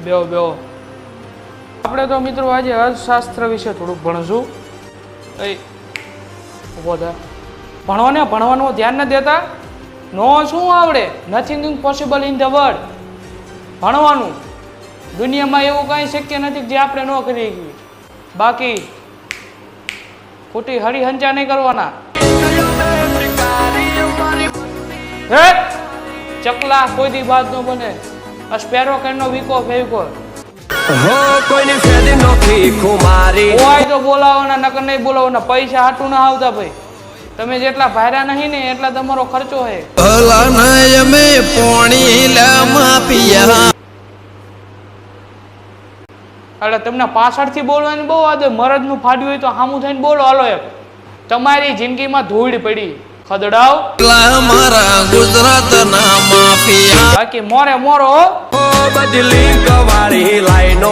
બેહો બેહો. આપણે તો મિત્રો આજે અર્થશાસ્ત્ર વિશે થોડુંક ભણશું. ઊભો થા. ભણવાનું ધ્યાન ન દેતા. નો શું આવડે? Nothing impossible in the world. ભણવાનું દુનિયામાં એવું કાંઈ શક્ય નથી જે આપણે ન કરી શકીએ. બાકી ખોટી હરિહંચા નહીં કરવાના. હે ચકલા કોઈ દી બાદ ન બને. સ્પેરો કેનો વીકો ફેવિકો હો કોઈની ફેદી નોખી ખુમારી હોય તો બોલાવવાના નકર નહીં બોલાવવાના. પૈસા હાટું ના આવતા ભાઈ. તમે જેટલા ભાર્યા નહીં ને એટલા તમારો ખર્ચો હે. ભલા નય મે પોણી લામાં પિયા. એટલે તમને પાછળથી બોલવાની બહુ આદત. મરદનું ફાડ્યું હોય તો સામું થઈને બોલો. હાલો એક તમારી જિંદગીમાં ધૂળ પડી ખદડાવ મારા ગુજરાતના માફિયા બાકી મોરે મોરો બદલી કવાળી લાઈનો